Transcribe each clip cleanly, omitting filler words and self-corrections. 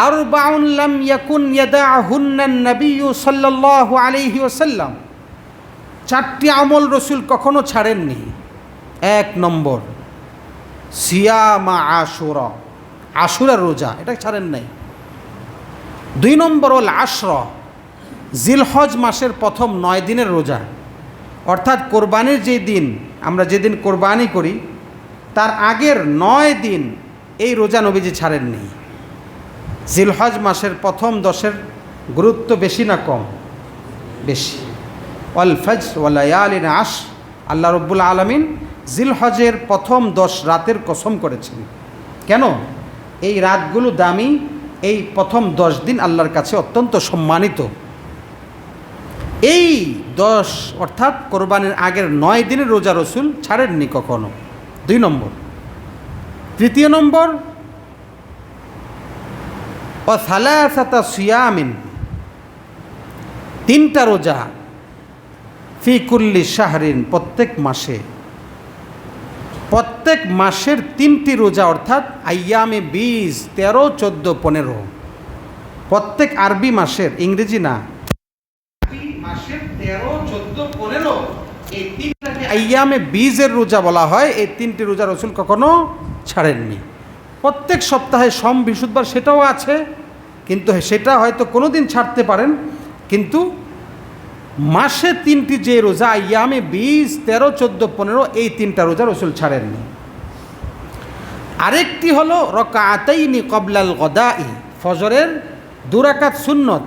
আরবাউন লাম ইয়াকুন ইয়াদাহুন্না নবী সাল্লাল্লাহু আলাইহি ওয়াসাল্লাম, 4টি আমল রসুল কখনো ছাড়েননি। 1 নম্বর সিয়ামা আশুরা, আশুরার রোজা, এটা ছাড়েন নাই। 2 নম্বর হল আশরা, জিলহজ মাসের প্রথম 9 দিনের রোজা, অর্থাৎ কোরবানির যে দিন, আমরা যেদিন কোরবানি করি তার আগের 9 দিন এই রোজা নবীজি ছাড়েননি। জিলহজ মাসের প্রথম 10-এর গুরুত্ব বেশি না কম? বেশি। ওয়াল ফজর ওয়া লায়ালিন আশর, আল্লাহ রাব্বুল আলামিন জিলহজের প্রথম 10 রাতের কসম করেছেন। কেন? এই রাতগুলো দামি, এই প্রথম 10 দিন আল্লাহর কাছে অত্যন্ত সম্মানিত। এই 10 অর্থাৎ কোরবানির আগের 9 দিনের রোজা রসুল ছাড়েননি কখনো। 2 নম্বর। 3 নম্বর ও সালাসাতা সিয়ামিন, 3টা রোজা, ফি কুল্লি শাহরিন, প্রত্যেক মাসে, প্রত্যেক মাসের 3টি রোজা, অর্থাৎ আইয়ামে 20, 13, 14, 15, প্রত্যেক আরবি মাসের, ইংরেজি না, মাসের 13, 14, 15 এই 3টাকে আইয়ামে 20-এর রোজা বলা হয়। এই 3টি রোজা রসুল কখনো ছাড়েননি। প্রত্যেক সপ্তাহে সোম বৃহস্পতিবার সেটাও আছে, কিন্তু সেটা হয়তো কোনো দিন ছাড়তে পারেন, কিন্তু মাসে 3টি যে রোজা আইয়ামে 20, 13, 14, 15 এই 3টা রোজা রসুল ছাড়েননি। আরেকটি হলো রাকাতাইনি ক্বাবলাল গদাই, ফজরের 2 রাকাত সুন্নত,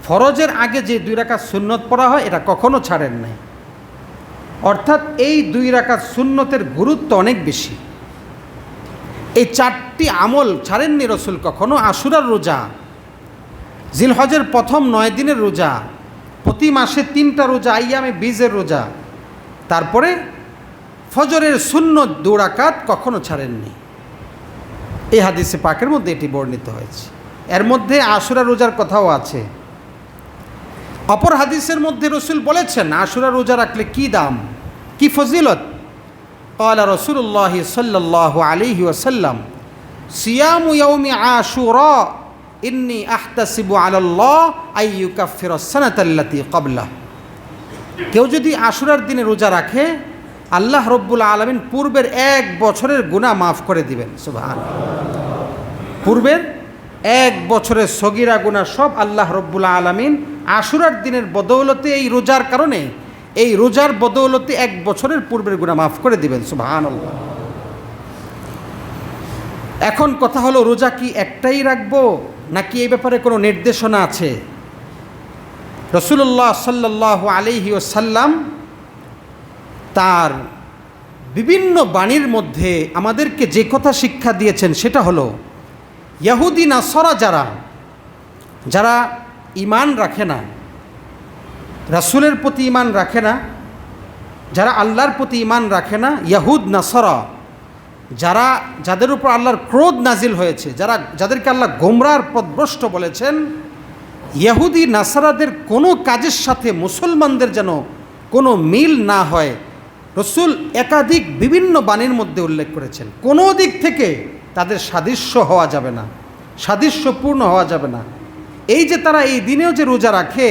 ফরজের আগে যে 2 রাকাত সুন্নত পড়া হয় এটা কখনো ছাড়েন নাই। অর্থাৎ এই 2 রাকাত সুন্নতের গুরুত্ব অনেক বেশি। এই 4টি আমল ছাড়েননি রসুল কখনো। আশুরার রোজা, জিলহজের প্রথম 9 দিনের রোজা, প্রতি মাসে 3টা রোজা আইয়ামে 20-এর রোজা, তারপরে ফজরের সুন্নত 2 রাকাত কখনো ছাড়েননি। এই হাদিসে পাকের মধ্যে এটি বর্ণিত হয়েছে। এর মধ্যে আশুরা রোজার কথাও আছে। অপর হাদিসের মধ্যে রসুল বলেছেন আশুরা রোজা রাখলে কি দাম, কি ফজিলত। ক্বালা রাসূলুল্লাহি সাল্লাল্লাহু আলাইহি ওয়াসাল্লাম, সিয়ামু ইয়াউমি আশুরা ইন্নী আহতাসিবু আলাল্লাহ আইয়ুকাফিরাস সানাতাল্লাতী ক্বাবলা। কেউ যদি আশুরার দিনে রোজা রাখে, আল্লাহ রব্বুল আলামিন পূর্বের 1 বছরের গুনাহ মাফ করে দিবেন। সুবহানাল্লাহ। পূর্বের 1 বছরের সগীরা গুনাহ সব আল্লাহ রব্বুল আলামিন আশুরার দিনের বদৌলতে, এই রোজার কারণে, এই রোজার বদৌলতে 1 বছরের পূর্বের গুনাহ মাফ করে দিবেন। সুবহানাল্লাহ। এখন কথা হলো, রোজা কি একটাই রাখবো নাকি এই ব্যাপারে কোনো নির্দেশনা আছে? রাসূলুল্লাহ সাল্লাল্লাহু আলাইহি ওয়াসাল্লাম তার বিভিন্ন বাণীর মধ্যে আমাদেরকে যে কথা শিক্ষা দিয়েছেন সেটা হলো, ইহুদি নাসারা যারা ঈমান রাখে না, রাসূলের প্রতি ঈমান রাখে না, যারা আল্লাহর প্রতি ঈমান রাখে না, ইহুদ নাসারা, যাদের উপর আল্লাহর ক্রোধ নাজিল হয়েছে, যাদেরকে আল্লাহ গোমরাহর পথভ্রষ্ট বলেছেন, ইহুদি নাসারাদের কোনো কাজের সাথে মুসলমানদের যেন কোনো মিল না হয়, রসুল একাধিক বিভিন্ন বাণীর মধ্যে উল্লেখ করেছেন। কোনো দিক থেকে তাদের সাদৃশ্য হওয়া যাবে না, সাদৃশ্যপূর্ণ হওয়া যাবে না। এই যে তারা এই দিনেও যে রোজা রাখে,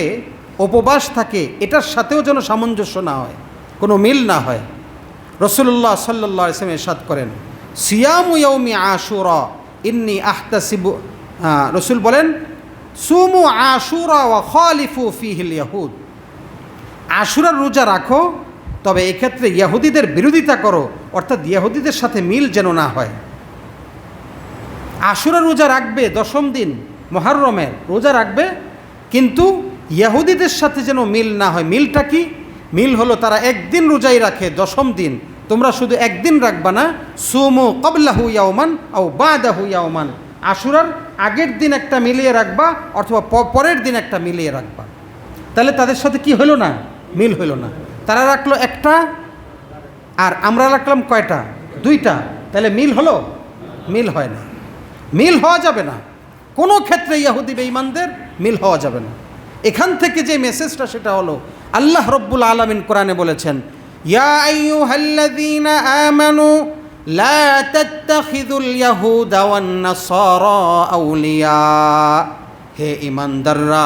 উপবাস থাকে, এটার সাথেও যেন সামঞ্জস্য না হয়, কোনো মিল না হয়। রাসূলুল্লাহ সাল্লাল্লাহু আলাইহি ওয়াসাল্লাম ইরশাদ করেন, সিয়ামু ইয়াউমি আশুরা ইন্নী আহতাসিবু, রসুল বলেন, সুমু আশুরা ওয়া খালিফু ফিহিল ইয়াহুদ, আশুরার রোজা রাখো, তবে এক্ষেত্রে ইহুদিদের বিরোধিতা করো, অর্থাৎ ইহুদিদের সাথে মিল যেন না হয়। আশুরা রোজা রাখবে 10ম দিন মুহররমের রোজা রাখবে, কিন্তু ইহুদিদের সাথে যেন মিল না হয়। মিলটা কি? মিল হলো তারা একদিন রোজাই রাখে 10ম দিন, তোমরা শুধু একদিন রাখবা না, সুমু ক্বাবলাহু ইয়াওমান আও বাদাহু ইয়াওমান, আশুরার আগের দিন একটা মিলিয়ে রাখবা অথবা পরের দিন একটা মিলিয়ে রাখবা। তাহলে তাদের সাথে কি হলো না? মিল হলো না। তারা রাখলো একটা আর আমরা রাখলাম কয়টা? 2টা। তাহলে মিল হলো? মিল হয় না, মিল হওয়া যাবে না। কোনো ক্ষেত্রে ইহুদি বেঈমানদের মিল হওয়া যাবে না। এখান থেকে যে মেসেজটা সেটা হলো, আল্লাহ রব্বুল আলামিন কোরআনে বলেছেন, ইয়া আইয়ুহাল্লাযীনা আমানু লা তাত্তাখিযুল ইয়াহুদা ওয়ান নাসারা আউলিয়া, হে ঈমানদাররা,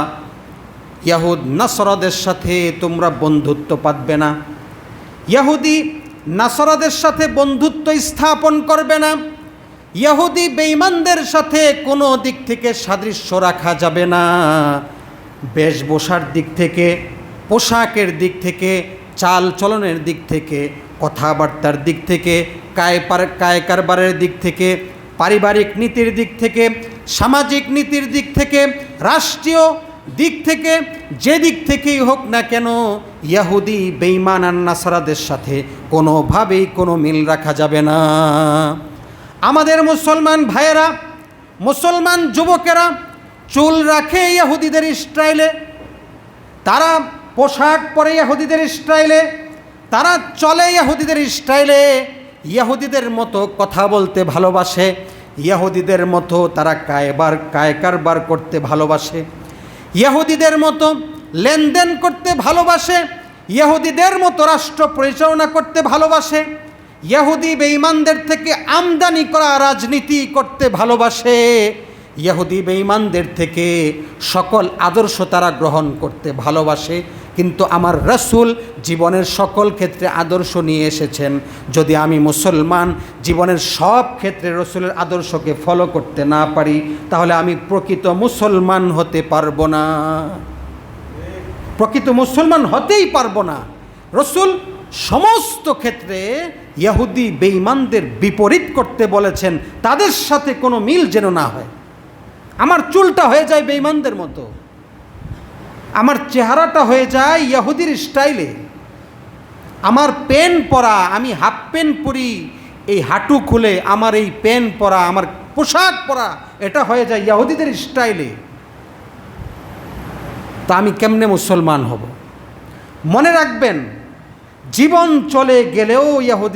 ইয়াহুদ নাসরাদের সাথে তোমরা বন্ধুত্ব পাতবে না, ইহুদি নাসরাদের সাথে বন্ধুত্ব স্থাপন করবে না, ইহুদি বেঈমানদের সাথে কোনো দিক থেকে সাদৃশ্য রাখা যাবে না। বেশভূষার দিক থেকে, পোশাকের দিক থেকে, চাল চলনের দিক থেকে, কথাবার্তার দিক থেকে, কায় কারবারের দিক থেকে, পারিবারিক নীতির দিক থেকে, সামাজিক নীতির দিক থেকে, রাষ্ট্রীয় দিক থেকে, যে দিক থেকেই হোক না কেন ইহুদি বেঈমান আর নাসারাদের সাথে কোনোভাবেই কোনো মিল রাখা যাবে না। আমাদের মুসলমান ভাইয়েরা, মুসলমান যুবকেরা চুল রাখে ইহুদিদের স্টাইলে, তারা পোশাক পরে ইহুদিদের স্টাইলে, তারা চলে ইহুদিদের স্টাইলে, ইহুদিদের মতো কথা বলতে ভালোবাসে, ইহুদিদের মতো তারা কায় কারবার করতে ভালোবাসে, ইহুদিদের মতো লেনদেন করতে ভালোবাসে, ইহুদিদের মতো রাষ্ট্র পরিচালনা করতে ভালোবাসে, ইহুদি বেঈমানদের থেকে আমদানি করা রাজনীতি করতে ভালোবাসে, ইহুদি বেঈমানদের থেকে সকল আদর্শ তারা গ্রহণ করতে ভালোবাসে। কিন্তু আমার রাসূল জীবনের সকল ক্ষেত্রে আদর্শ নিয়ে এসেছেন। যদি আমি মুসলমান জীবনের সব ক্ষেত্রে রাসূলের আদর্শকে ফলো করতে না পারি, তাহলে আমি প্রকৃত মুসলমান হতে পারবো না, প্রকৃত মুসলমান হতেই পারবো না। রাসূল সমস্ত ক্ষেত্রে ইহুদি বেঈমানদের বিপরীত করতে বলেছেন, তাদের সাথে কোনো মিল যেন না হয়। আমার চুলটা হয়ে যায় বেঈমানদের মতো, আমার চেহারাটা হয়ে যায় ইহুদির স্টাইলে, আমার পেন পরা, আমি হাফ পেন পরি, এই হাঁটু খুলে আমার এই পেন পরা, আমার পোশাক পরা, এটা হয়ে যায় ইহুদিদের স্টাইলে। তা আমি কেমনে মুসলমান হব? মনে রাখবেন, জীবন চলে গেলেও ইহুদি